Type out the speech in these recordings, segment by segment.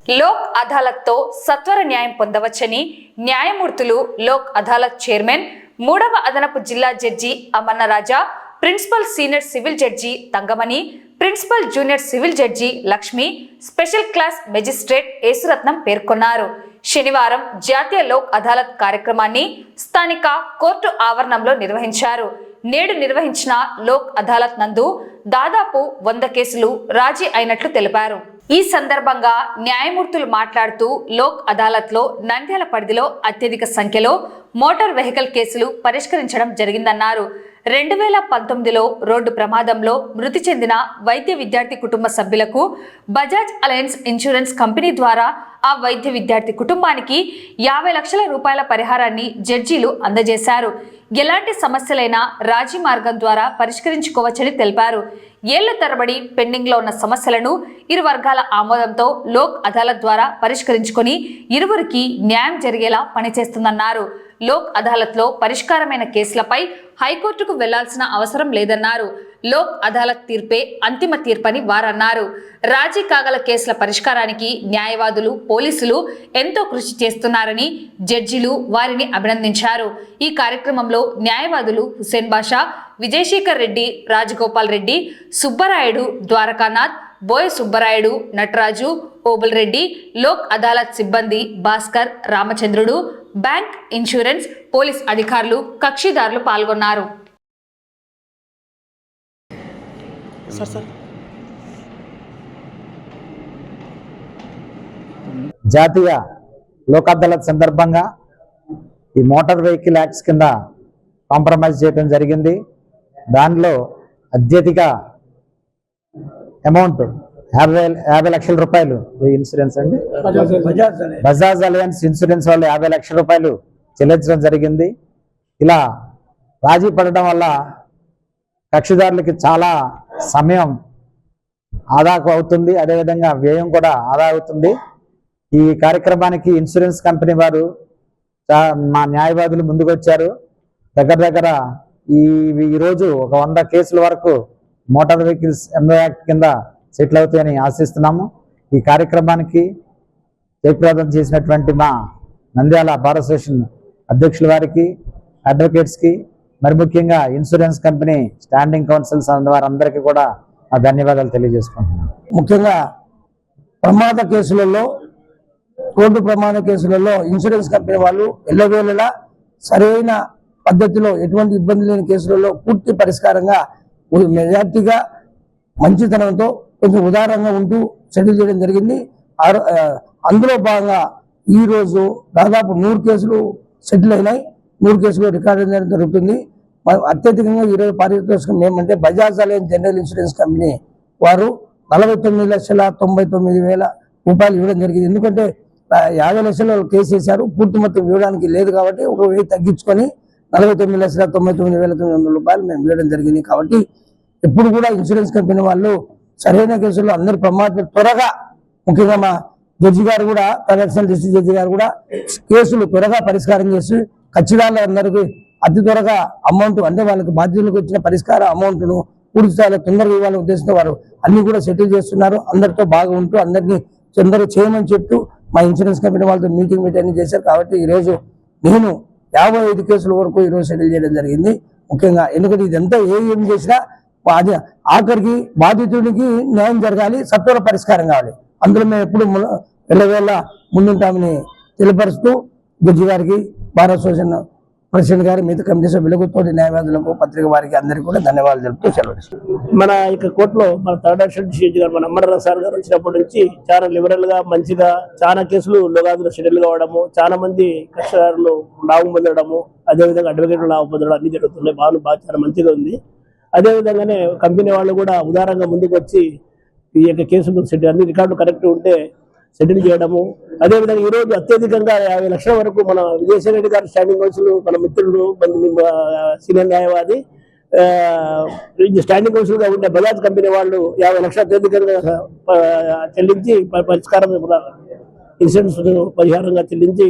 లోక్ అదాలత్తో సత్వర న్యాయం పొందవచ్చని న్యాయమూర్తులు లోక్ అదాలత్ చైర్మన్ 3వ అదనపు జిల్లా judge Amannaraja, principal senior civil judge Thangamani, principal junior civil judge Lakshmi, special class magistrate Yesuratnam పేర్కొన్నారు. శనివారం జాతీయ లోక్ అదాలత్ కార్యక్రమాన్ని స్థానిక కోర్టు ఆవరణంలో నిర్వహించారు. నేడు నిర్వహించిన లోక్ అదాలత్ నందు దాదాపు 100 కేసులు రాజీ అయినట్లు తెలిపారు. ఈ సందర్భంగా న్యాయమూర్తులు మాట్లాడుతూ లోక్ అదాలత్లో నంద్యాల పరిధిలో అత్యధిక సంఖ్యలో మోటార్ వెహికల్ కేసులు పరిష్కరించడం జరిగిందన్నారు. 2019లో రోడ్డు ప్రమాదంలో మృతి చెందిన వైద్య విద్యార్థి కుటుంబ సభ్యులకు బజాజ్ అలయన్స్ ఇన్సూరెన్స్ కంపెనీ ద్వారా ఆ వైద్య విద్యార్థి కుటుంబానికి 50 లక్షల రూపాయల పరిహారాన్ని జడ్జీలు అందజేశారు. ఎలాంటి సమస్యలైనా రాజీ మార్గం ద్వారా పరిష్కరించుకోవచ్చని తెలిపారు. ఏళ్ల తరబడి పెండింగ్ లో ఉన్న సమస్యలను ఇరు వర్గాల ఆమోదంతో లోక్ అదాలత్ ద్వారా పరిష్కరించుకొని ఇరువురికి న్యాయం జరిగేలా పనిచేస్తుందన్నారు. లోక్ అదాలత్ లో పరిష్కారమైన కేసులపై హైకోర్టుకు వెళ్లాల్సిన అవసరం లేదన్నారు. లోక్ అదాలత్ తీర్పే అంతిమ తీర్పని వారన్నారు. రాజీ కాగల కేసుల పరిష్కారానికి న్యాయవాదులు, పోలీసులు ఎంతో కృషి చేస్తున్నారని జడ్జిలు వారిని అభినందించారు. ఈ కార్యక్రమంలో న్యాయవాదులు హుసేన్ బాషా, విజయశేఖర్ రెడ్డి, రాజగోపాల్ రెడ్డి, సుబ్బరాయుడు, ద్వారకానాథ్, బోయ సుబ్బరాయుడు, నటరాజు, ఓబుల్ రెడ్డి, లోక్ అదాలత్ సిబ్బంది భాస్కర్, రామచంద్రుడు, బ్యాంక్, ఇన్సూరెన్స్, పోలీస్ అధికారులు, కక్షిదారులు పాల్గొన్నారు. జాతీయ లోక్ అదాలత్ సందర్భంగా ఈ మోటార్ వెహికల్ యాక్ట్స్ కింద కాంప్రమైజ్ చేయడం జరిగింది. దానిలో అత్యధిక అమౌంట్ 50 లక్షల రూపాయలు ఇన్సూరెన్స్ అండి, బజాజ్ అలయన్స్ ఇన్సూరెన్స్ వాళ్ళు 50 లక్షల రూపాయలు చెల్లించడం జరిగింది. ఇలా రాజీ పడడం వల్ల కక్షిదారులకి చాలా సమయం ఆదా అవుతుంది, అదేవిధంగా వ్యయం కూడా ఆదా అవుతుంది. ఈ కార్యక్రమానికి ఇన్సూరెన్స్ కంపెనీ వారు మా న్యాయవాదులు ముందుకు వచ్చారు. దగ్గర ఈరోజు ఒక 100 కేసుల వరకు మోటార్ వెహికల్స్ ఎంఓ యాక్ట్ కింద సెటిల్ అవుతాయని ఆశిస్తున్నాము. ఈ కార్యక్రమానికి జయప్రదం చేసినటువంటి మా నంద్యాల బార్ అసోసియేషన్ అధ్యక్షుల వారికి, అడ్వకేట్స్కి, మరి ముఖ్యంగా ఇన్సూరెన్స్ కంపెనీ స్టాండింగ్ కౌన్సిల్స్ వారందరికీ కూడా నా ధన్యవాదాలు తెలియజేసుకుంటున్నాను. ముఖ్యంగా ప్రమాద కేసులలో, రోడ్డు ప్రమాద కేసులలో ఇన్సూరెన్స్ కంపెనీ వాళ్ళు ఎల్లవేళలా సరైన పద్ధతిలో ఎటువంటి ఇబ్బంది లేని కేసులలో పూర్తి పరిష్కారంగా మెజార్టీగా మంచితనంతో కొంచెం ఉదారంగా ఉంటూ సెటిల్ చేయడం జరిగింది. అందులో భాగంగా ఈరోజు దాదాపు 100 కేసులు సెటిల్ అయినాయి. 100 కేసులు రికార్డు చేయడం జరుగుతుంది. అత్యధికంగా ఈరోజు పారితోషికం ఏమంటే Bajaj alliance general insurance company వారు 49,99,000 రూపాయలు ఇవ్వడం జరిగింది. ఎందుకంటే 50 లక్షల కేసు వేశారు, పూర్తి మొత్తం ఇవ్వడానికి లేదు కాబట్టి 1,000 తగ్గించుకొని 49,99,900 రూపాయలు మేము ఇవ్వడం జరిగింది. కాబట్టి ఎప్పుడు కూడా ఇన్సూరెన్స్ కంపెనీ వాళ్ళు సరైన కేసుల్లో అందరు ప్రమాదం త్వరగా, ముఖ్యంగా మా జడ్జి గారు కూడా, ప్రొడక్షన్ డిస్ట్రిక్ట్ జడ్జి గారు కూడా కేసులు త్వరగా పరిష్కారం చేసి ఖచ్చితంగా అతి త్వరగా అమౌంట్, అంటే వాళ్ళకి బాధ్యతలకు వచ్చిన పరిష్కార అమౌంట్ను పూర్తి స్థాయిలో తొందరగా ఇవ్వాలనే ఉద్దేశంతో వారు అన్ని కూడా సెటిల్ చేస్తున్నారు. అందరితో బాగా ఉంటూ అందరినీ తొందరగా చేయమని చెప్తూ మా ఇన్సూరెన్స్ కంపెనీ వాళ్ళతో మీటింగ్ అన్ని చేశారు. కాబట్టి ఈరోజు నేను 55 కేసుల వరకు ఈరోజు సెటిల్ చేయడం జరిగింది. ముఖ్యంగా ఎందుకంటే ఇదంతా ఏం చేసినా అది ఆఖరికి బాధితుడికి న్యాయం జరగాలి, సత్వర పరిష్కారం కావాలి. అందులో మేము ఎప్పుడు వెళ్ళవేళ ముందుంటామని తెలియపరుస్తూ జడ్జి గారికి, బార్ అసోసియేషన్ ప్రెసిడెంట్ గారి, మిగతా కమిటీ సభ్యులకు, తోటి న్యాయవాదులకు, పత్రిక వారికి అందరికీ కూడా ధన్యవాదాలు తెలుపుతూ సెలవు. మన ఇక కోర్టులో మన థర్డ్ అసిస్టెంట్ జడ్జి గారు, మన అమర్నాథ్ సార్ గారు వచ్చినప్పటి నుంచి చాలా లిబరల్ గా, మంచిగా చాలా కేసులు లోగాదులు షెడ్యూల్ కావడము, చాలా మంది కక్షదారులు లాభం పొందడము, అదేవిధంగా అడ్వకేట్లు లాభం పొందడం అన్ని జరుగుతున్నాయి. బాగా చాలా మంచిగా ఉంది. అదేవిధంగానే కంపెనీ వాళ్ళు కూడా ఉదారంగా ముందుకు వచ్చి ఈ యొక్క కేసులు అన్ని రికార్డులు కరెక్ట్ ఉంటే సెటిల్ చేయడము. అదేవిధంగా ఈరోజు అత్యధికంగా 50 లక్షల వరకు మన విజయశేఖర్ రెడ్డి గారు స్టాండింగ్ కౌన్సిల్, మన మిత్రుడు, సీనియర్ న్యాయవాది, స్టాండింగ్ కౌన్సిల్ గా ఉండే బజాజ్ కంపెనీ వాళ్ళు 50 లక్షల అత్యధికంగా చెల్లించి పరిష్కారం ఇన్సూరెన్స్ పరిహారంగా చెల్లించి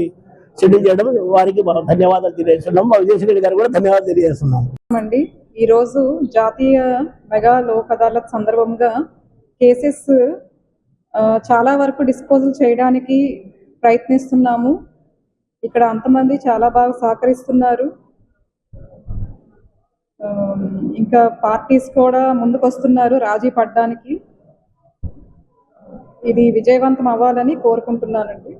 సెటిల్ చేయడం, వారికి ధన్యవాదాలు తెలియజేస్తున్నాం. మా విజయశేఖర్ రెడ్డి గారు కూడా ధన్యవాదాలు తెలియజేస్తున్నాం. ఈరోజు జాతీయ మెగా లోక్ అదాలత్ సందర్భంగా కేసెస్ చాలా వరకు డిస్పోజల్ చేయడానికి ప్రయత్నిస్తున్నాము. ఇక్కడ అంతమంది చాలా బాగా సహకరిస్తున్నారు. ఇంకా పార్టీస్ కూడా ముందుకు వస్తున్నారు రాజీ పడడానికి. ఇది విజయవంతం అవ్వాలని కోరుకుంటున్నానండి.